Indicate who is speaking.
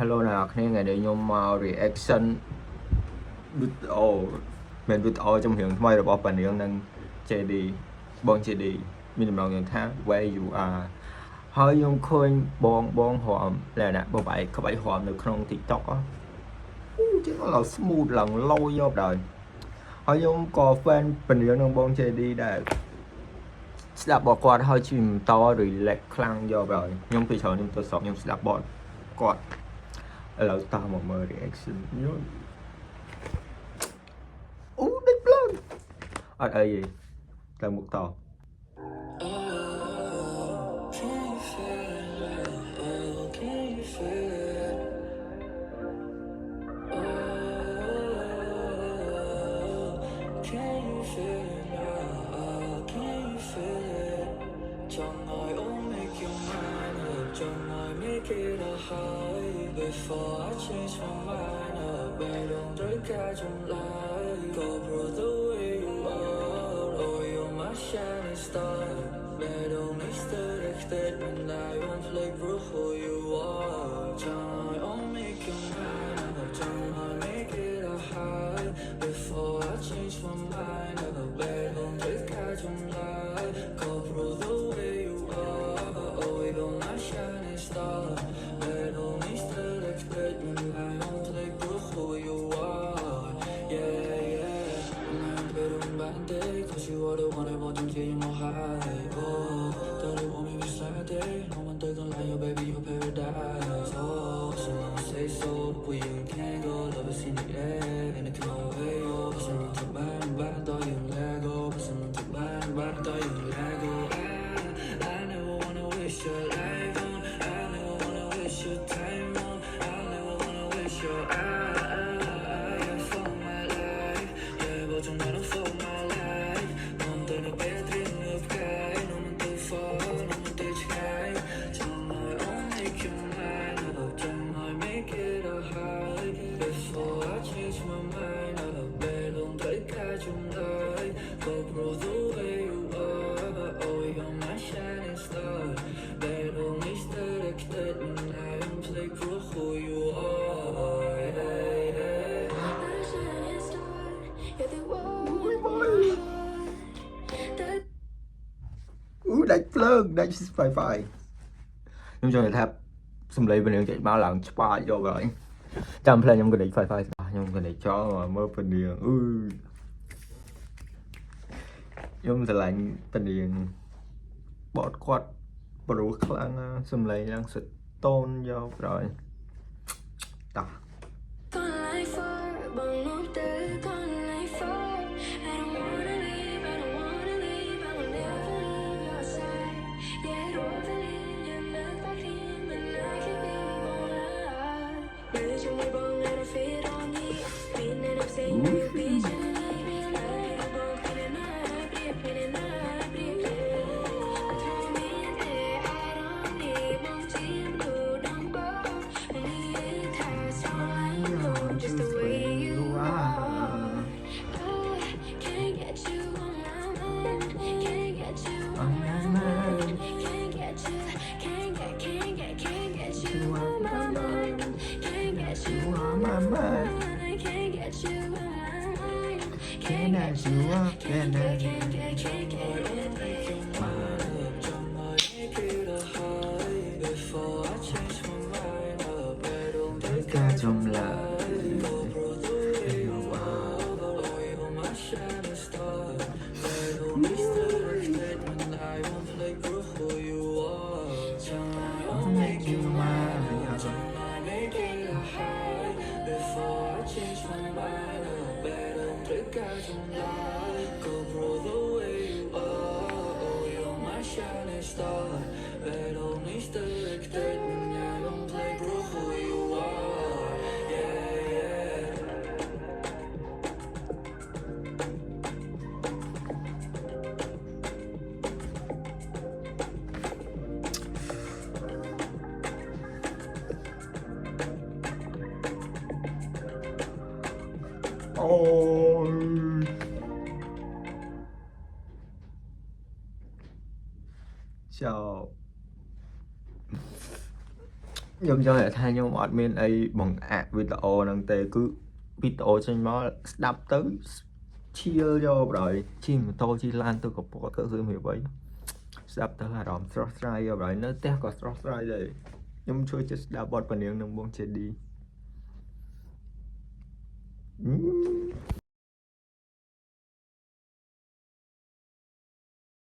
Speaker 1: Hello ណាគ្នាថ្ងៃនេះខ្ញុំមក reaction video មាន video ចំរៀងថ្មីរបស់ប៉ានាងនិង JD បង JD មានចំណងយ៉ាងថា Where You Are ហើយខ្ញុំឃើញបងហមលក្ខណៈបបែកក្បាច់ហមនៅក្នុង TikTok ចឹងឡើង smooth ឡើង low យកដល់ហើយខ្ញុំក៏ fan ប៉ានាងនិងបង JD ដែរស្ដាប់បទគាត់ហើយជិះបន្ត relax ខ្លាំងយកដល់ខ្ញុំពីច្រើនខ្ញុំទៅស្រុកខ្ញុំស្ដាប់បទគាត់ ឥឡូវតាមមកមើល reaction ខ្ញុំអូដេកប្លន់អត់អីទេទៅមុខត
Speaker 2: Before I change my mind up, babe, don't break out your light. Go through the way you are, oh, you're my shining star. Babe, don't mistake that when I won't play for who you are. Try I'll make you mine up, try make it a high. Before I change my mind up, babe, don't break out your light. Go through the way you are, oh, you're my shining star. Babe, don't mistake that when I won't play for who you are. Yeah, yeah. I'm better than bad day, cause you are the one I want to get you more high. Oh, that it won't be beside day. No one doesn't like you, baby, you're paradise. Oh, someone say so, but you can't go. Love is in the air, and it can away. Oh, but someone took mine, but I thought you let go. But someone took mine, but I thought you let go. I never wanna waste your life on. I never wanna waste your time on. I never wanna waste your eye for my life. Yeah, but you're not for my life. Non te ne bedri në vkaj, no më të far, no më të qkaj. Tonight I'll make you mine up, tonight make it a high. Before I change my mind up, babe, don't break out your light. Go through the way you are, oh, you're my shining star. Babe, don't mistake that when I am play for who you are. Hey, hey.
Speaker 3: My shining star, you're the one.
Speaker 1: អូដាច់ភ្លើងដាច់ Wi-Fi ខ្ញុំចង់និយាយថាសំឡេងប៉ានាងចេញមកឡើងច្បាស់យកហើយចាំផ្លែខ្ញុំក៏ដាច់ Wi-Fi ច្បាស់ខ្ញុំក៏ដាច់ចោលមើលប៉ានាងខ្ញុំស្រឡាញ់ប៉ានាងបតគាត់ព្រោះខ្លាំងសំឡេងឡើងស្តូនយកហើយតា
Speaker 3: Gone like fire, but not dead. Gone like fire. I don't wanna leave, I don't wanna leave. I will never leave your side. Yeah, don't believe you're not back in, but I can be alive. Maybe you may wrong, I don't fit on me. Feeling I'm saying you'll be chilling. Just the way you are. Can't get you on my mind. Can't get you on my mind. Can't get you. Can't get you on my mind. Can't get you on my mind. Can't get you on my mind. Can't get you on. Can't get.
Speaker 2: Before I change my mind up, babe, don't break
Speaker 1: ការ
Speaker 2: out
Speaker 1: ចំ
Speaker 2: your
Speaker 1: ឡា
Speaker 2: light. Go through the way you are, oh, you're my shining star. Babe, don't mistake that when I won't play for who you are. Tonight I'll make you mine, tonight make it a high. Before I change my mind up, babe, don't break out your light. Go through the way you are, oh, you're my shining star. Babe, don't mistake that when I won't play for who you are. Yeah, yeah.
Speaker 1: Ôi chào ខ្ញុំចង់និយាយថាខ្ញុំអត់មានអីបង្អាក់វីដេអូហ្នឹងទេគឺវីដេអូចេញមកស្ដាប់ទៅឈៀលយកបដ ாய் ជិះម៉ូតូជិះឡានទៅកពតទៅសួរមានអ្វីស្ដាប់ទៅអារម្មណ៍ស្រស់ស្រាយយកបដ ாய் នៅផ្ទះក៏ស្រស់ស្រាយដែរខ្ញុំជួយចិត្តស្ដាប់បទចម្រៀងនឹងបង JD